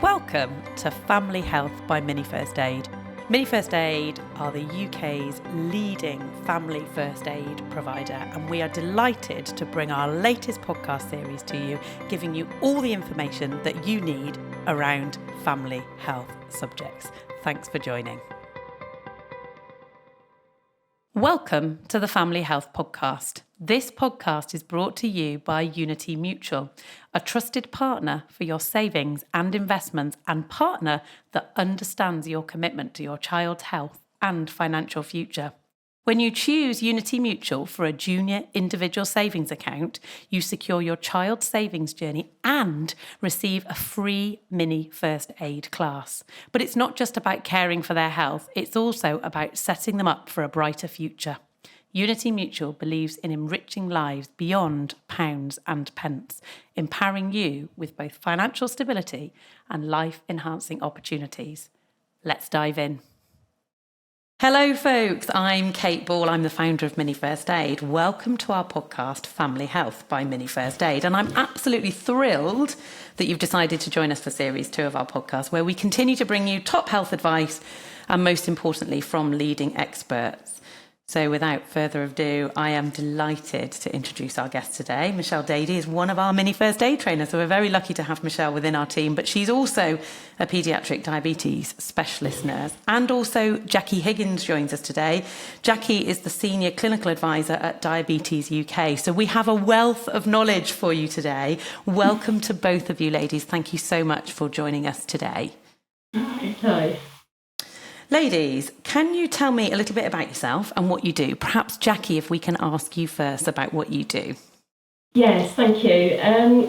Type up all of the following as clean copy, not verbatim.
Welcome to Family Health by Mini First Aid. Mini First Aid are the UK's leading family first aid provider, and we are delighted to bring our latest podcast series to you, giving you all the information that you need around family health subjects. Thanks for joining. Welcome to the Family Health Podcast. This podcast is brought to you by Unity Mutual, a trusted partner for your savings and investments and partner that understands your commitment to your child's health and financial future. When you choose Unity Mutual for a junior individual savings account, you secure your child's savings journey and receive a free mini first aid class. But it's not just about caring for their health, it's also about setting them up for a brighter future. Unity Mutual believes in enriching lives beyond pounds and pence, empowering you with both financial stability and life-enhancing opportunities. Let's dive in. Hello folks, I'm Kate Ball, I'm the founder of Mini First Aid. Welcome to our podcast, Family Health by Mini First Aid. And I'm absolutely thrilled that you've decided to join us for Series 2 of our podcast, where we continue to bring you top health advice and most importantly from leading experts. So without further ado, I am delighted to introduce our guest today. Michelle Dady is one of our Mini First Aid trainers, so we're very lucky to have Michelle within our team, but she's also a paediatric diabetes specialist nurse. And also Jackie Higgins joins us today. Jackie is the senior clinical advisor at Diabetes UK. So we have a wealth of knowledge for you today. Welcome to both of you ladies. Thank you so much for joining us today. Hi. Ladies, can you tell me a little bit about yourself and what you do? Perhaps, Jackie, if we can ask you first about what you do. Yes, thank you.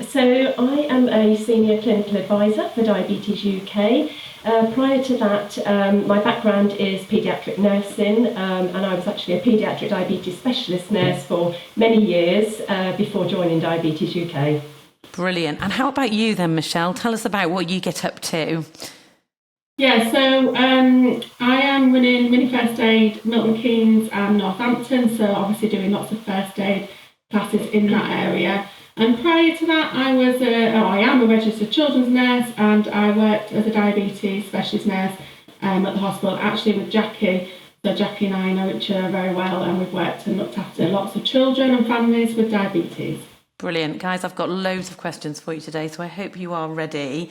So I am a senior clinical advisor for Diabetes UK. Prior to that, my background is paediatric nursing, and I was actually a paediatric diabetes specialist nurse for many years before joining Diabetes UK. Brilliant. And how about you then, Michelle? Tell us about what you get up to. Yeah, so I am running Mini First Aid, Milton Keynes and Northampton, so obviously doing lots of first aid classes in that area. And prior to that, I am a registered children's nurse, and I worked as a diabetes specialist nurse at the hospital, actually with Jackie. So Jackie and I know each other very well, and we've worked and looked after lots of children and families with diabetes. Brilliant. Guys, I've got loads of questions for you today, so I hope you are ready.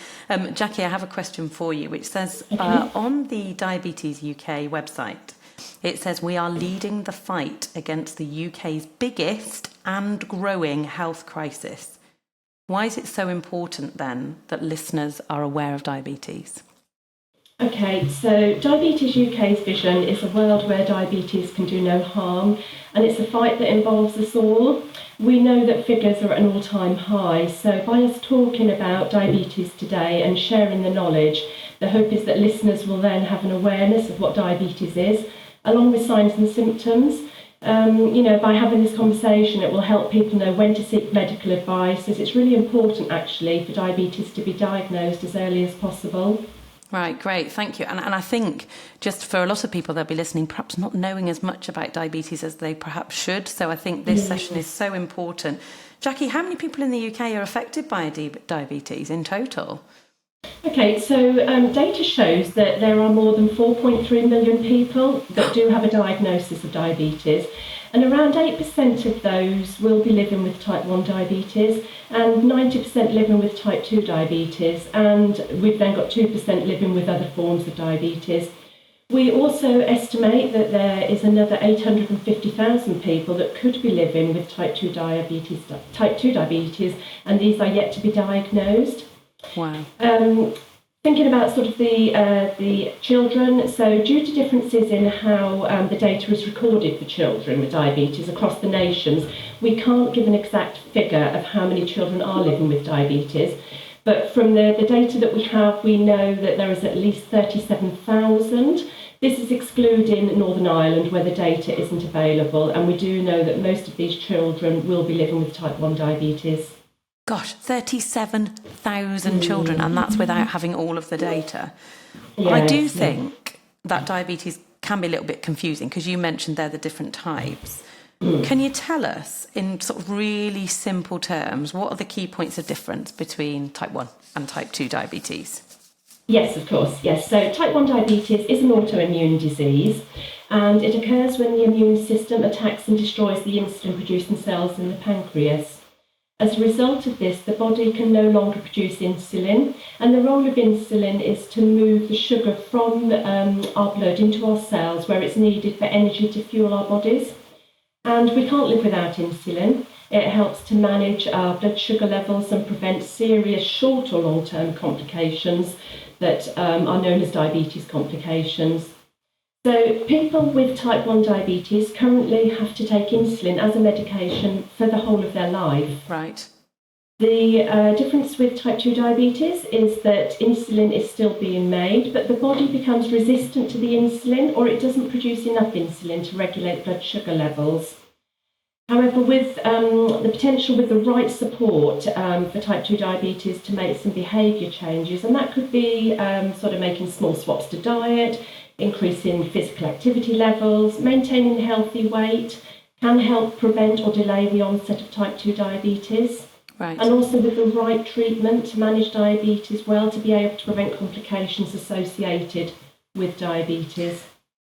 Jackie, I have a question for you, which says, on the Diabetes UK website, it says we are leading the fight against the UK's biggest and growing health crisis. Why is it so important then that listeners are aware of diabetes? Okay, so Diabetes UK's vision is a world where diabetes can do no harm, and it's a fight that involves us all. We know that figures are at an all-time high, so by us talking about diabetes today and sharing the knowledge, the hope is that listeners will then have an awareness of what diabetes is, along with signs and symptoms. By having this conversation, it will help people know when to seek medical advice, as it's really important actually for diabetes to be diagnosed as early as possible. Right, great, thank you. And I think just for a lot of people, they'll be listening, perhaps not knowing as much about diabetes as they perhaps should. So I think this session is so important. Jackie, how many people in the UK are affected by diabetes in total? Okay, so data shows that there are more than 4.3 million people that do have a diagnosis of diabetes, and around 8% of those will be living with type 1 diabetes and 90% living with type 2 diabetes, and we've then got 2% living with other forms of diabetes. We also estimate that there is another 850,000 people that could be living with type 2 diabetes, and these are yet to be diagnosed. Wow. Thinking about sort of the children, so due to differences in how the data is recorded for children with diabetes across the nations, we can't give an exact figure of how many children are living with diabetes. But from the data that we have, we know that there is at least 37,000. This is excluding Northern Ireland, where the data isn't available, and we do know that most of these children will be living with type 1 diabetes. Gosh, 37,000 children, and that's without having all of the data. Yes, I do think that diabetes can be a little bit confusing because you mentioned there the different types. Can you tell us in sort of really simple terms, what are the key points of difference between type 1 and type 2 diabetes? Yes, of course, yes. So type 1 diabetes is an autoimmune disease, and it occurs when the immune system attacks and destroys the insulin-producing cells in the pancreas. As a result of this, the body can no longer produce insulin, and the role of insulin is to move the sugar from our blood into our cells where it's needed for energy to fuel our bodies. And we can't live without insulin. It helps to manage our blood sugar levels and prevent serious short or long-term complications that are known as diabetes complications. So people with type 1 diabetes currently have to take insulin as a medication for the whole of their life. Right. The difference with type 2 diabetes is that insulin is still being made, but the body becomes resistant to the insulin, or it doesn't produce enough insulin to regulate blood sugar levels. However, with the potential with the right support for type 2 diabetes to make some behaviour changes, and that could be sort of making small swaps to diet, increasing physical activity levels, maintaining a healthy weight, can help prevent or delay the onset of type 2 diabetes. Right. And also with the right treatment to manage diabetes well, to be able to prevent complications associated with diabetes.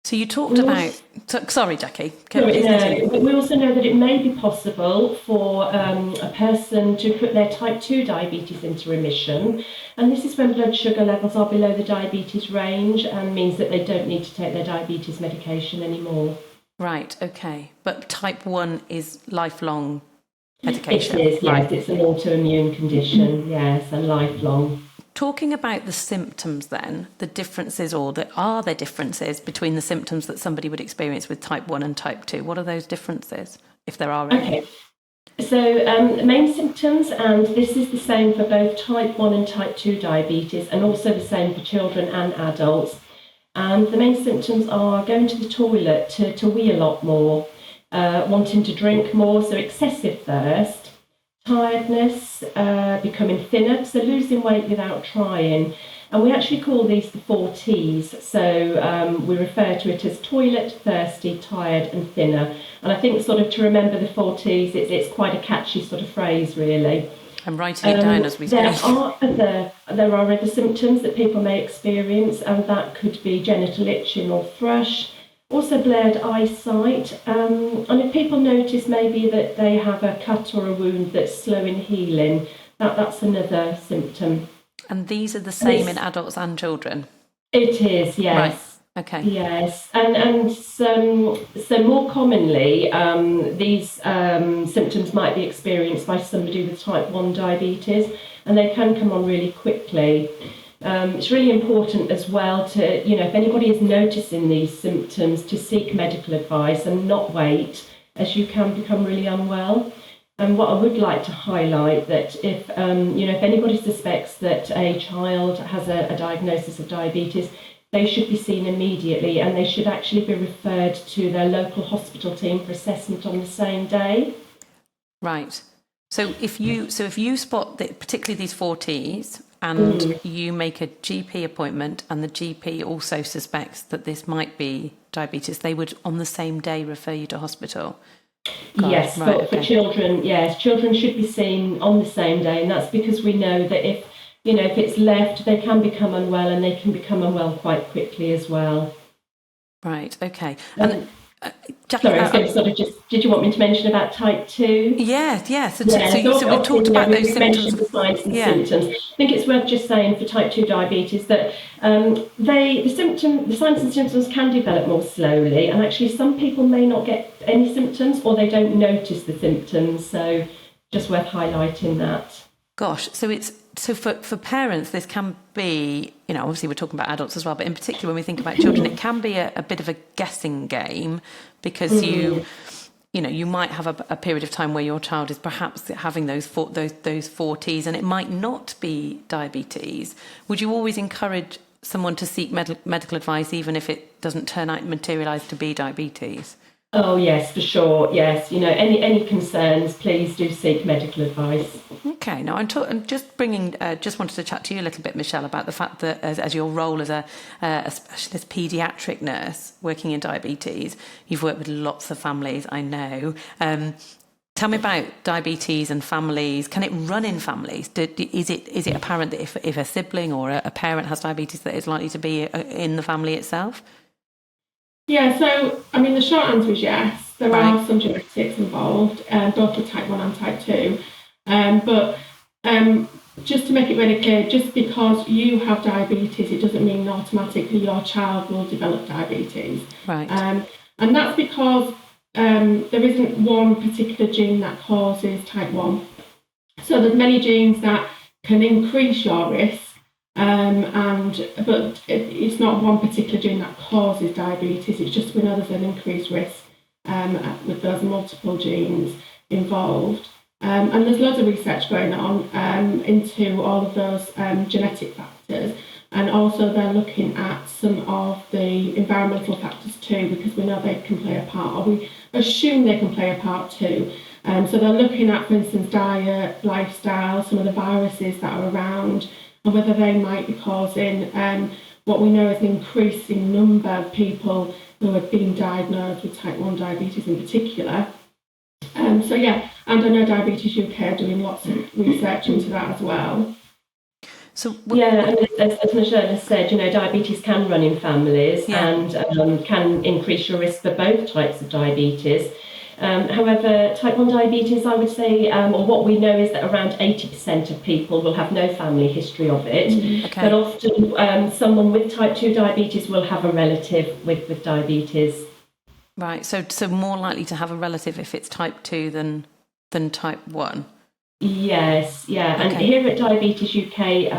So you talked about... Sorry, Jackie. We also know that it may be possible for a person to put their type 2 diabetes into remission. And this is when blood sugar levels are below the diabetes range and means that they don't need to take their diabetes medication anymore. Right, okay. But type 1 is lifelong medication? It is, yes. Right. It's an autoimmune condition, yes, and lifelong. Talking about the symptoms then, the differences, or are there differences between the symptoms that somebody would experience with type 1 and type 2? What are those differences, if there are any? Okay. So the main symptoms, and this is the same for both type 1 and type 2 diabetes, and also the same for children and adults. And the main symptoms are going to the toilet to wee a lot more, wanting to drink more, so excessive thirst, tiredness, becoming thinner, so losing weight without trying. And we actually call these the 4 T's. So we refer to it as toilet, thirsty, tired and thinner. And I think sort of to remember the 4 T's, it's quite a catchy sort of phrase, really. I'm writing it down as we speak. There are other symptoms that people may experience, and that could be genital itching or thrush, also blurred eyesight. And if people notice maybe that they have a cut or a wound that's slow in healing, that's another symptom. And these are the same in adults and children? It is, yes. Right. Okay. Yes, and so more commonly, these symptoms might be experienced by somebody with type 1 diabetes, and they can come on really quickly. It's really important as well to, if anybody is noticing these symptoms, to seek medical advice and not wait, as you can become really unwell. And what I would like to highlight that if anybody suspects that a child has a diagnosis of diabetes, they should be seen immediately, and they should actually be referred to their local hospital team for assessment on the same day. Right. So if you spot particularly these 4 T's, and you make a GP appointment, and the GP also suspects that this might be diabetes, they would on the same day refer you to hospital. Yes, right, for children, yes, children should be seen on the same day, and that's because we know that if it's left, they can become unwell, and they can become unwell quite quickly as well. Right, okay. And Jackie, sorry, I was going to sort of just, did you want me to mention about type 2? Yeah. So we've talked about those symptoms. The signs and symptoms. I think it's worth just saying for type 2 diabetes that the signs and symptoms can develop more slowly, and actually some people may not get any symptoms, or they don't notice the symptoms. So just worth highlighting that. Gosh, so for parents, this can be, obviously we're talking about adults as well, but in particular when we think about children, it can be a bit of a guessing game, because you might have a period of time where your child is perhaps having those 4 T's, and it might not be diabetes. Would you always encourage someone to seek medical advice, even if it doesn't turn out materialise to be diabetes? Oh yes, for sure. Yes, any concerns, please do seek medical advice. Okay. Now I'm just wanted to chat to you a little bit, Michelle, about the fact that as your role as a specialist paediatric nurse working in diabetes, you've worked with lots of families, I know. Tell me about diabetes and families. Can it run in families? Is it apparent that if a sibling or a parent has diabetes, that it's likely to be in the family itself? Yeah, so, I mean, the short answer is yes. There are some genetics involved, both with type 1 and type 2. But just to make it really clear, just because you have diabetes, it doesn't mean automatically your child will develop diabetes. Right. And that's because there isn't one particular gene that causes type 1. So there's many genes that can increase your risk, but it's not one particular gene that causes diabetes. It's just we know there's an increased risk with those multiple genes involved. And there's loads of research going on into all of those genetic factors. And also they're looking at some of the environmental factors too, because we know they can play a part, or we assume they can play a part too. So they're looking at, for instance, diet, lifestyle, some of the viruses that are around, and whether they might be causing what we know is an increasing number of people who are being diagnosed with type 1 diabetes in particular. So yeah, and I know Diabetes UK are doing lots of research into that as well. So yeah, and as Michelle has said, diabetes can run in families and can increase your risk for both types of diabetes. However, type 1 diabetes, I would say, or what we know is that around 80% of people will have no family history of it. Okay. But often someone with type 2 diabetes will have a relative with diabetes. Right, so more likely to have a relative if it's type 2 than type 1? Yes, yeah. Okay. And here at Diabetes UK,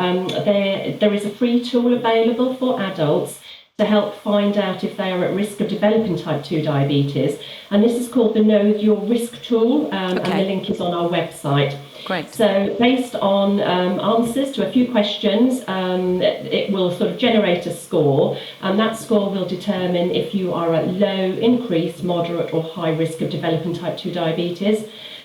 there is a free tool available for adults to help find out if they are at risk of developing type 2 diabetes. And this is called the Know Your Risk tool, and the link is on our website. Great. So based on answers to a few questions, it will sort of generate a score, and that score will determine if you are at low, increased, moderate or high risk of developing type 2 diabetes.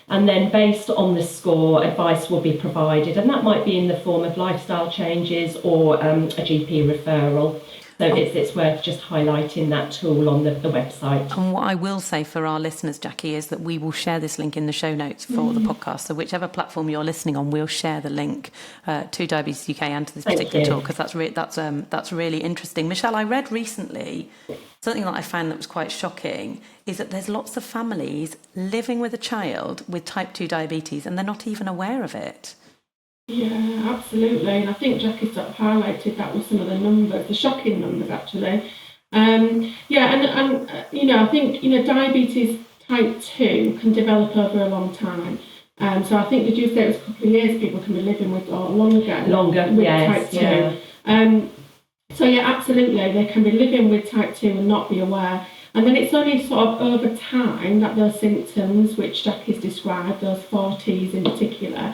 And then based on the score, advice will be provided, and that might be in the form of lifestyle changes or a GP referral. So it's worth just highlighting that tool on the website. And what I will say for our listeners, Jackie, is that we will share this link in the show notes for the podcast. So whichever platform you're listening on, we'll share the link to Diabetes UK and to this particular talk, because that's really interesting. Michelle, I read recently something that I found that was quite shocking is that there's lots of families living with a child with type 2 diabetes and they're not even aware of it. Yeah, absolutely. And I think Jackie sort of highlighted that with some of the numbers, the shocking numbers actually. And I think, diabetes type 2 can develop over a long time. So I think, did you say it was a couple of years people can be living with, or longer with type 2? Yeah. So yeah, absolutely, they can be living with type 2 and not be aware. And then it's only sort of over time that those symptoms, which Jackie's described, those 40s in particular,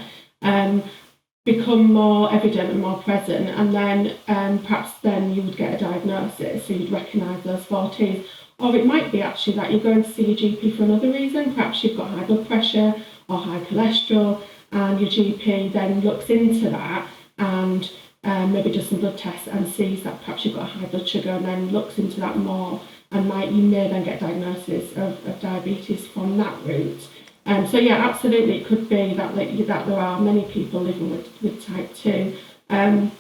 become more evident and more present, and then perhaps then you would get a diagnosis, so you'd recognise those 40s. Or it might be actually that you're going to see your GP for another reason. Perhaps you've got high blood pressure or high cholesterol, and your GP then looks into that and maybe does some blood tests and sees that perhaps you've got a high blood sugar, and then looks into that more, and you may then get diagnosis of diabetes from that route. So yeah, absolutely, it could be that there are many people living with type 2. And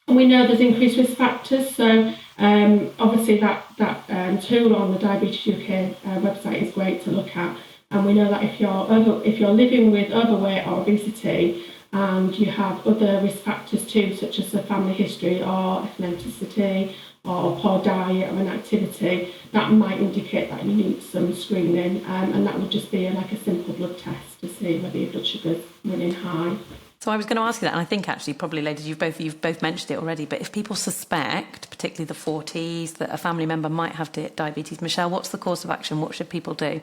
we know there's increased risk factors, so obviously that tool on the Diabetes UK website is great to look at. And we know that if you're living with overweight or obesity, and you have other risk factors too, such as a family history or ethnicity or poor diet or inactivity, that might indicate that you need some screening, and that would just be like a simple blood test to see whether your blood sugar's running high. So I was going to ask you that, and I think actually probably, ladies, you've both mentioned it already, but if people suspect, particularly the 40s, that a family member might have diabetes, Michelle, what's the course of action? What should people do?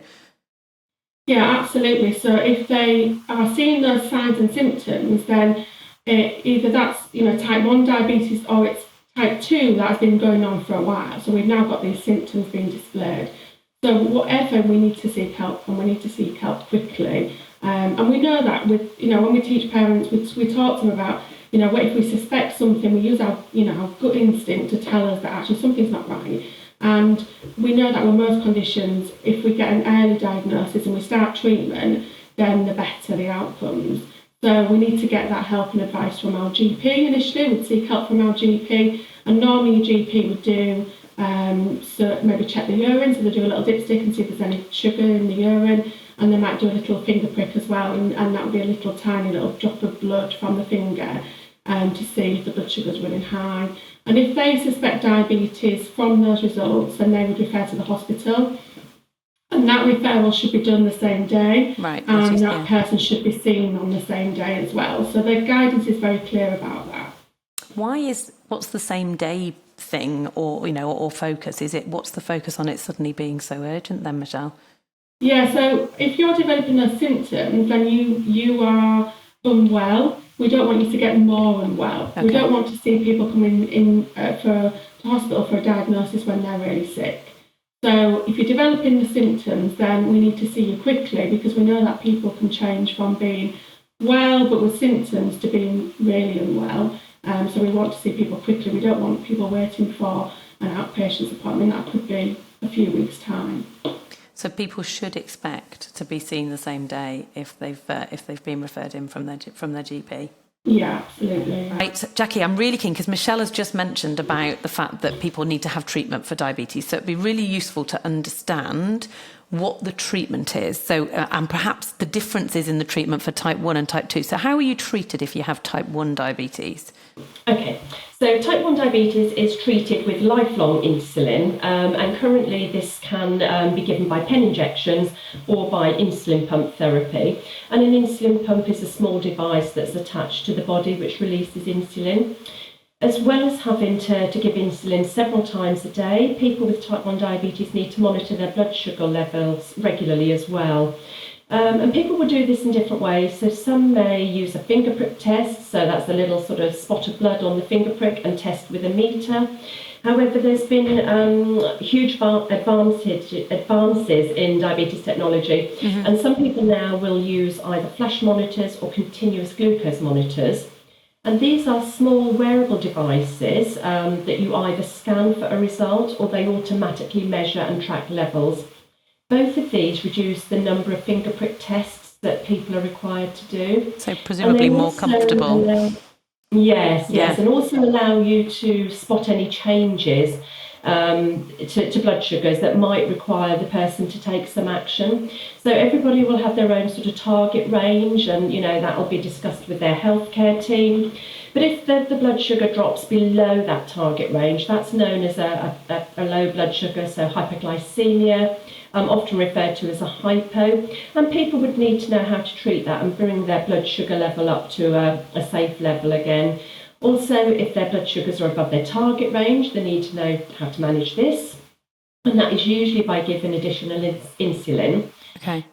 Yeah, absolutely. So if they are seeing those signs and symptoms, then either that's type 1 diabetes or it's type 2 that has been going on for a while. So we've now got these symptoms being displayed. So whatever, we need to seek help, and we need to seek help quickly. And we know that with when we teach parents, we talk to them about what if we suspect something, we use our our gut instinct to tell us that actually something's not right. And we know that with most conditions, if we get an early diagnosis and we start treatment, then the better the outcomes. So we need to get that help and advice from our GP initially. We'd seek help from our GP, and normally your GP would do, so maybe check the urine, so they do a little dipstick and see if there's any sugar in the urine, and they might do a little finger prick as well, and that would be a little tiny little drop of blood from the finger to see if the blood sugar's running high. And if they suspect diabetes from those results, then they would refer to the hospital. And that referral should be done the same day, right? And that person should be seen on the same day as well. So the guidance is very clear about that. What's the same day thing, or or focus? What's the focus on it suddenly being so urgent then, Michelle? Yeah, so if you're developing those symptoms, then you are unwell. We don't want you to get more unwell. Okay. We don't want to see people coming in to hospital for a diagnosis when they're really sick. So if you're developing the symptoms, then we need to see you quickly, because we know that people can change from being well but with symptoms to being really unwell. So we want to see people quickly. We don't want people waiting for an outpatient's appointment. That could be a few weeks' time. So people should expect to be seen the same day if they've been referred in from their GP. Yeah, absolutely. Right, so Jackie, I'm really keen, because Michelle has just mentioned about the fact that people need to have treatment for diabetes. So it'd be really useful to understand what the treatment is. So, and perhaps the differences in the treatment for type 1 and type 2. So how are you treated if you have type 1 diabetes? Okay, so type 1 diabetes is treated with lifelong insulin, and currently this can be given by pen injections or by insulin pump therapy. And an insulin pump is a small device that's attached to the body which releases insulin. As well as having to give insulin several times a day, people with type 1 diabetes need to monitor their blood sugar levels regularly as well. And people will do this in different ways. So some may use a finger prick test, so that's a little sort of spot of blood on the finger prick, and test with a meter. However, there's been huge advances in diabetes technology, and some people now will use either flash monitors or continuous glucose monitors. And these are small wearable devices that you either scan for a result, or they automatically measure and track levels. Both of these reduce the number of finger prick tests that people are required to do. So presumably more comfortable. Yes, and also allow you to spot any changes to blood sugars that might require the person to take some action. So everybody will have their own sort of target range, and that will be discussed with their healthcare team. But if the blood sugar drops below that target range, that's known as a low blood sugar, so hypoglycemia, often referred to as a hypo, and people would need to know how to treat that and bring their blood sugar level up to a safe level again. Also, if their blood sugars are above their target range, they need to know how to manage this, and that is usually by giving additional insulin. Okay.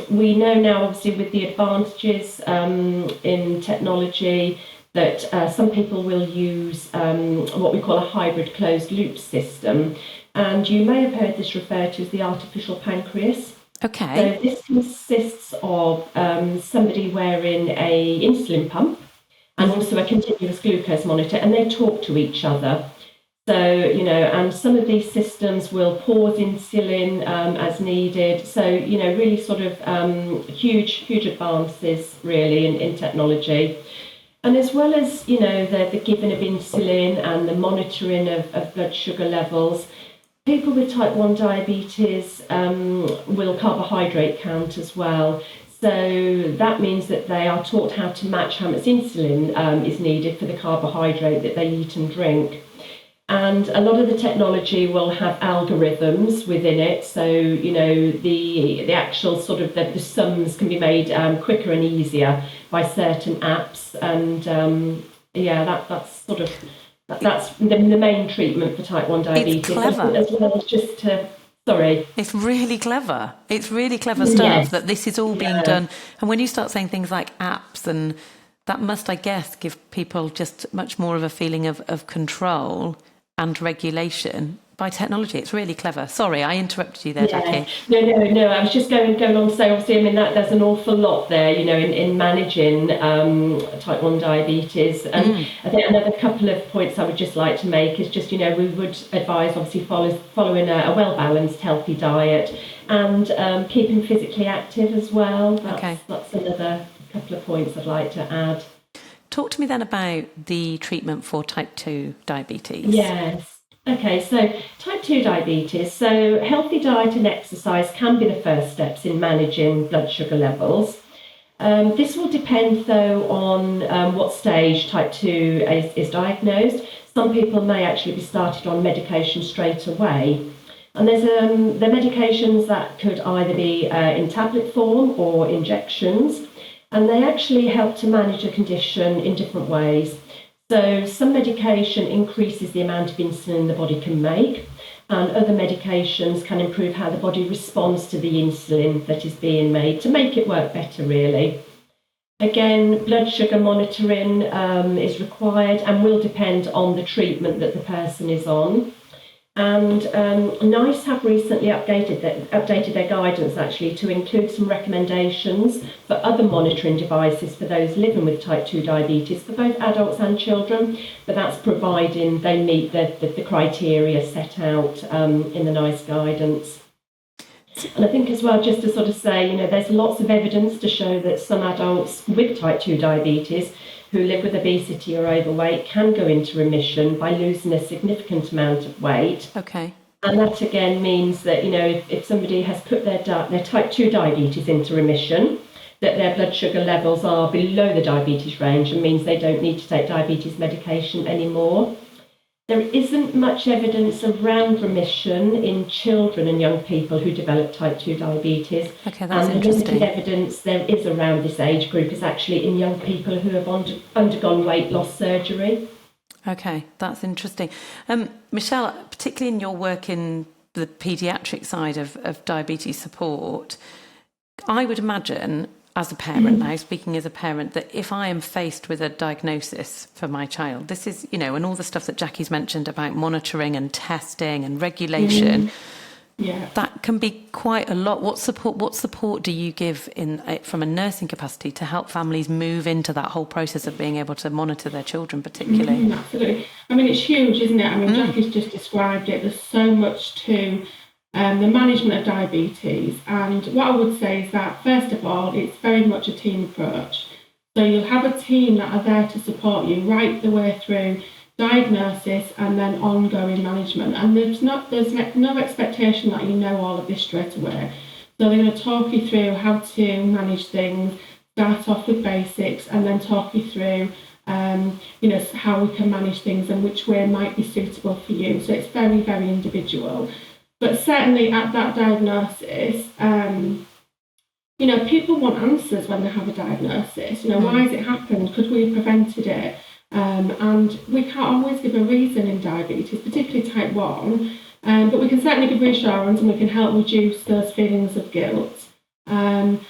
We know now, obviously, with the advantages in technology, that some people will use what we call a hybrid closed loop system, and you may have heard this referred to as the artificial pancreas. Okay. So this consists of somebody wearing a insulin pump and also a continuous glucose monitor, and they talk to each other. So, and some of these systems will pause insulin as needed. So, really sort of huge advances really in technology. And as well as, the giving of insulin and the monitoring of blood sugar levels, people with type 1 diabetes will carbohydrate count as well. So that means that they are taught how to match how much insulin is needed for the carbohydrate that they eat and drink. And a lot of the technology will have algorithms within it. So, the actual sort of the sums can be made quicker and easier by certain apps. And that's the main treatment for type 1 diabetes. It's clever. As well as just sorry. It's really clever. It's really clever stuff that this is all being done. And when you start saying things like apps, and that must, I guess, give people just much more of a feeling of control and regulation by technology. It's really clever. Sorry, I interrupted you there, Jackie. No. I was just going on to say, obviously, I mean, that there's an awful lot there, in managing type 1 diabetes. And I think another couple of points I would just like to make is just, we would advise, obviously, following a well-balanced, healthy diet and keeping physically active as well. That's another couple of points I'd like to add. Talk to me then about the treatment for type 2 diabetes. Yes. Okay, so type 2 diabetes, so healthy diet and exercise can be the first steps in managing blood sugar levels. This will depend, though, on what stage type 2 is diagnosed. Some people may actually be started on medication straight away. And there's the medications that could either be in tablet form or injections. And they actually help to manage a condition in different ways. So some medication increases the amount of insulin the body can make, and other medications can improve how the body responds to the insulin that is being made to make it work better, really. Again, blood sugar monitoring is required and will depend on the treatment that the person is on. And NICE have recently updated their guidance actually to include some recommendations for other monitoring devices for those living with type 2 diabetes for both adults and children, but that's providing they meet the criteria set out in the NICE guidance. And I think as well, just to sort of say, there's lots of evidence to show that some adults with type 2 diabetes who live with obesity or overweight can go into remission by losing a significant amount of weight. Okay. And that again means that, if somebody has put their type 2 diabetes into remission, that their blood sugar levels are below the diabetes range and means they don't need to take diabetes medication anymore. There isn't much evidence around remission in children and young people who develop type 2 diabetes. Okay, that's and interesting. The limited evidence there is around this age group is actually in young people who have undergone weight loss surgery. Okay, that's interesting. Michelle, particularly in your work in the paediatric side of diabetes support, I would imagine, as a parent now, speaking as a parent, that if I am faced with a diagnosis for my child, this is, and all the stuff that Jackie's mentioned about monitoring and testing and regulation, that can be quite a lot. What support do you give from a nursing capacity to help families move into that whole process of being able to monitor their children particularly? Absolutely. I mean, it's huge, isn't it? I mean, Jackie's just described it. There's so much to the management of diabetes, and what I would say is that first of all, it's very much a team approach. So you'll have a team that are there to support you right the way through diagnosis and then ongoing management, and there's no expectation that you know all of this straight away. So they're going to talk you through how to manage things, start off with basics, and then talk you through how we can manage things and which way might be suitable for you. So it's very, very individual. But certainly at that diagnosis, people want answers when they have a diagnosis. Why has it happened? Could we have prevented it? And we can't always give a reason in diabetes, particularly type 1, but we can certainly give reassurance and we can help reduce those feelings of guilt. And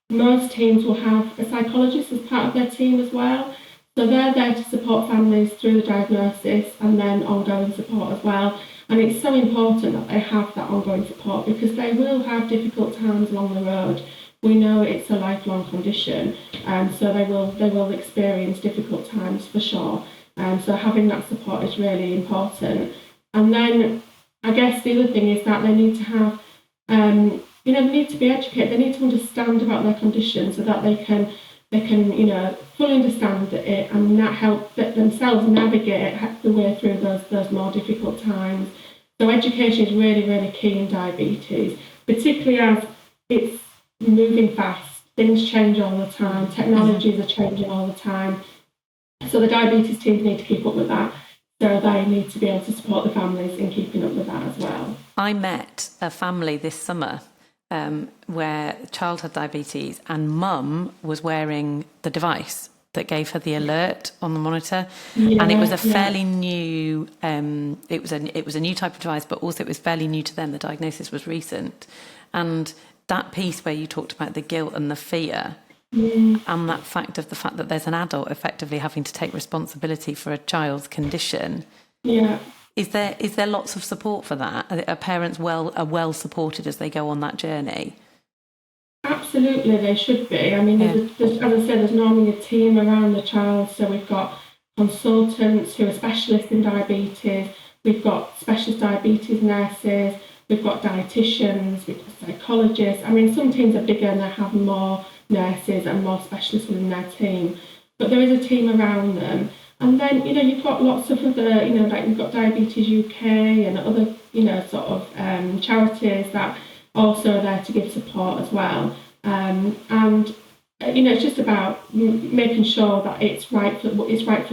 most teams will have a psychologist as part of their team as well. So they're there to support families through the diagnosis and then ongoing support as well. And it's so important that they have that ongoing support because they will have difficult times along the road. We know it's a lifelong condition, and so they will experience difficult times for sure. And so having that support is really important. And then I guess the other thing is that they need to have, they need to be educated. They need to understand about their condition so that they can fully understand it and not help themselves navigate the way through those more difficult times. So education is really, really key in diabetes, particularly as it's moving fast. Things change all the time. Technologies are changing all the time. So the diabetes teams need to keep up with that. So they need to be able to support the families in keeping up with that as well. I met a family this summer where the child had diabetes and mum was wearing the device that gave her the alert on the monitor, and it was a fairly new it was a new type of device, but also it was fairly new to them. The diagnosis was recent, and that piece where you talked about the guilt and the fear and the fact that there's an adult effectively having to take responsibility for a child's condition Is there lots of support for that? Are parents well supported as they go on that journey? Absolutely, they should be. I mean, there's, as I said, there's normally a team around the child. So we've got consultants who are specialists in diabetes. We've got specialist diabetes nurses. We've got dietitians. We've got psychologists. I mean, some teams are bigger and they have more nurses and more specialists within their team. But there is a team around them. And then, you've got lots of other, like we've got Diabetes UK and other, sort of charities that also are there to give support as well. It's just about making sure that it's right for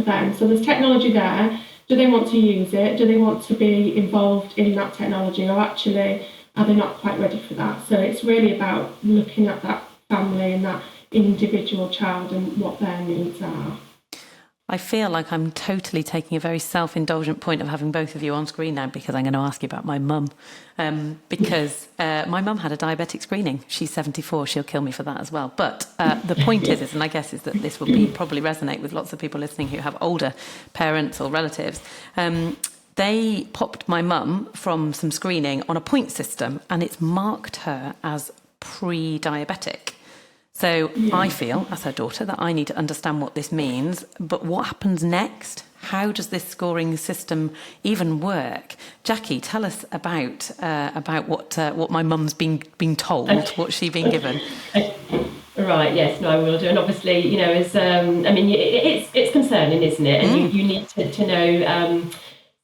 them. So there's technology there. Do they want to use it? Do they want to be involved in that technology, or actually are they not quite ready for that? So it's really about looking at that family and that individual child and what their needs are. I feel like I'm totally taking a very self-indulgent point of having both of you on screen now, because I'm going to ask you about my mum. Because my mum had a diabetic screening. She's 74. She'll kill me for that as well. But the point is, and I guess is that this will probably resonate with lots of people listening who have older parents or relatives. They popped my mum from some screening on a point system, and it's marked her as pre-diabetic. So I feel, as her daughter, that I need to understand what this means. But what happens next? How does this scoring system even work? Jackie, tell us about what my mum's been told, what she's been given. Right. Yes. No, I will do. And obviously, it's concerning, isn't it? And you need to know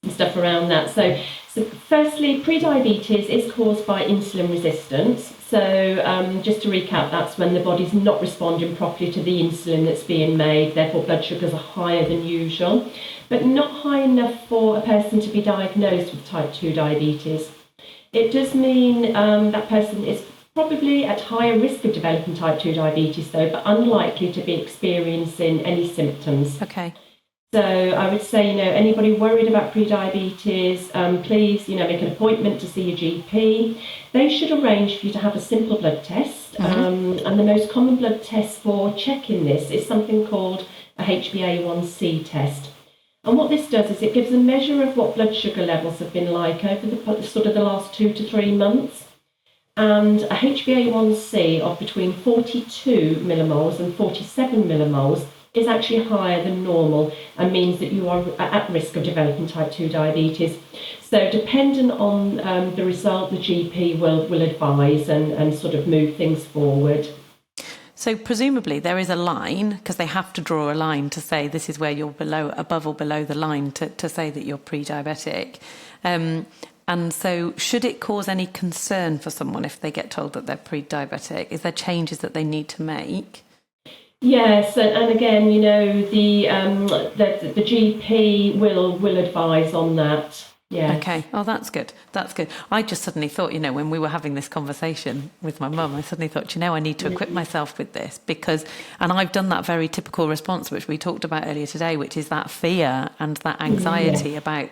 some stuff around that. So firstly, pre-diabetes is caused by insulin resistance. So just to recap, that's when the body's not responding properly to the insulin that's being made, therefore blood sugars are higher than usual, but not high enough for a person to be diagnosed with type 2 diabetes. It does mean that person is probably at higher risk of developing type 2 diabetes though, but unlikely to be experiencing any symptoms. Okay. So I would say, anybody worried about pre-diabetes, please, make an appointment to see your GP. They should arrange for you to have a simple blood test. And the most common blood test for checking this is something called a HbA1c test. And what this does is it gives a measure of what blood sugar levels have been like over the last 2 to 3 months. And a HbA1c of between 42 millimoles and 47 millimoles is actually higher than normal and means that you are at risk of developing type 2 diabetes. So dependent on the result, the GP will advise and sort of move things forward. So presumably there is a line, because they have to draw a line to say this is where you're above or below the line to say that you're pre-diabetic. And so should it cause any concern for someone if they get told that they're pre-diabetic? Is there changes that they need to make? Yes, and again, the GP will advise on that. Yeah. Okay. Oh, that's good. That's good. I just suddenly thought, when we were having this conversation with my mum, I suddenly thought, I need to equip myself with this and I've done that very typical response, which we talked about earlier today, which is that fear and that anxiety about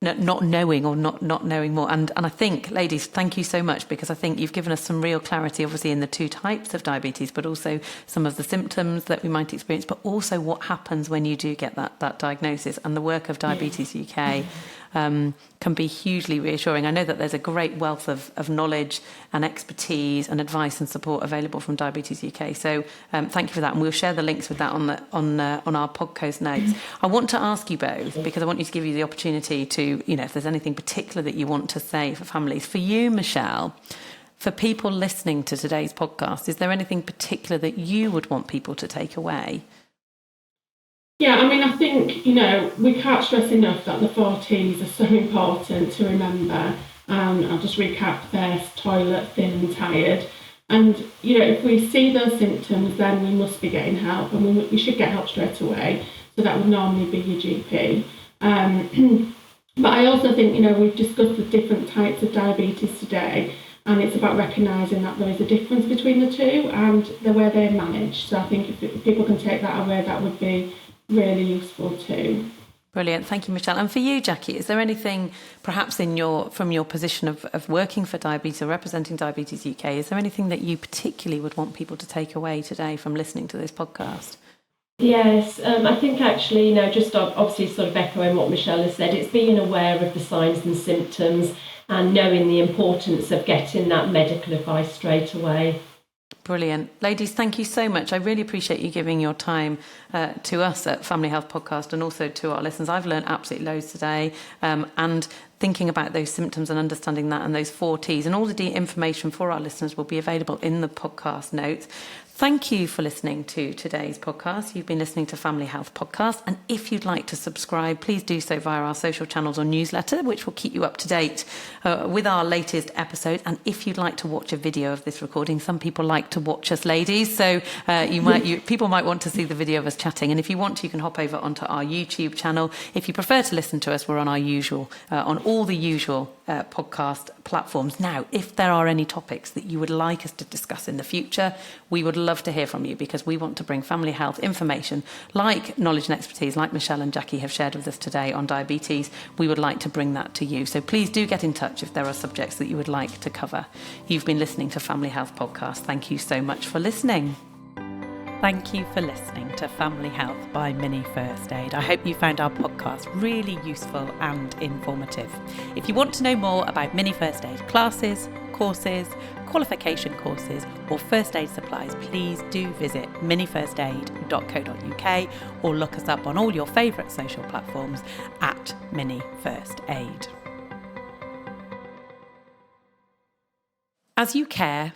not knowing or not knowing more. And I think, ladies, thank you so much, because I think you've given us some real clarity, obviously, in the 2 types of diabetes, but also some of the symptoms that we might experience, but also what happens when you do get that diagnosis. And the work of Diabetes UK can be hugely reassuring. I know that there's a great wealth of knowledge and expertise and advice and support available from Diabetes UK. So thank you for that. And we'll share the links with that on our podcast notes. I want to ask you both, because I want you to give you the opportunity to, if there's anything particular that you want to say for families. For you, Michelle, for people listening to today's podcast, is there anything particular that you would want people to take away? Yeah, I think, we can't stress enough that the 4 T's are so important to remember. I'll just recap: thirst, toilet, thin and tired. And, if we see those symptoms, then we must be getting help, and we should get help straight away. So that would normally be your GP. But I also think, we've discussed the different types of diabetes today, and it's about recognising that there is a difference between the two and the way they're managed. So I think if people can take that away, that would be really useful too. Brilliant. Thank you, Michelle. And for you, Jackie, is there anything perhaps from your position of working for diabetes or representing Diabetes UK, is there anything that you particularly would want people to take away today from listening to this podcast? Yes, I think actually, just obviously sort of echoing what Michelle has said, it's being aware of the signs and symptoms and knowing the importance of getting that medical advice straight away. Brilliant. Ladies, thank you so much. I really appreciate you giving your time to us at Family Health Podcast and also to our listeners. I've learned absolutely loads today, and thinking about those symptoms and understanding that and those 4 T's, and all the information for our listeners will be available in the podcast notes. Thank you for listening to today's podcast. You've been listening to Family Health Podcast, and if you'd like to subscribe, please do so via our social channels or newsletter, which will keep you up to date with our latest episode. And if you'd like to watch a video of this recording, some people like to watch us, ladies, so people might want to see the video of us chatting. And if you want to, you can hop over onto our YouTube channel. If you prefer to listen to us, we're on on all the usual podcast platforms. Now, if there are any topics that you would like us to discuss in the future, we would love to hear from you, because we want to bring family health information like knowledge and expertise like Michelle and Jackie have shared with us today on diabetes. We would like to bring that to you. So please do get in touch if there are subjects that you would like to cover. You've been listening to Family Health Podcast. Thank you so much for listening. Thank you for listening to Family Health by Mini First Aid. I hope you found our podcast really useful and informative. If you want to know more about Mini First Aid classes, courses, qualification courses or first aid supplies, please do visit minifirstaid.co.uk or look us up on all your favourite social platforms at Mini First Aid. As you care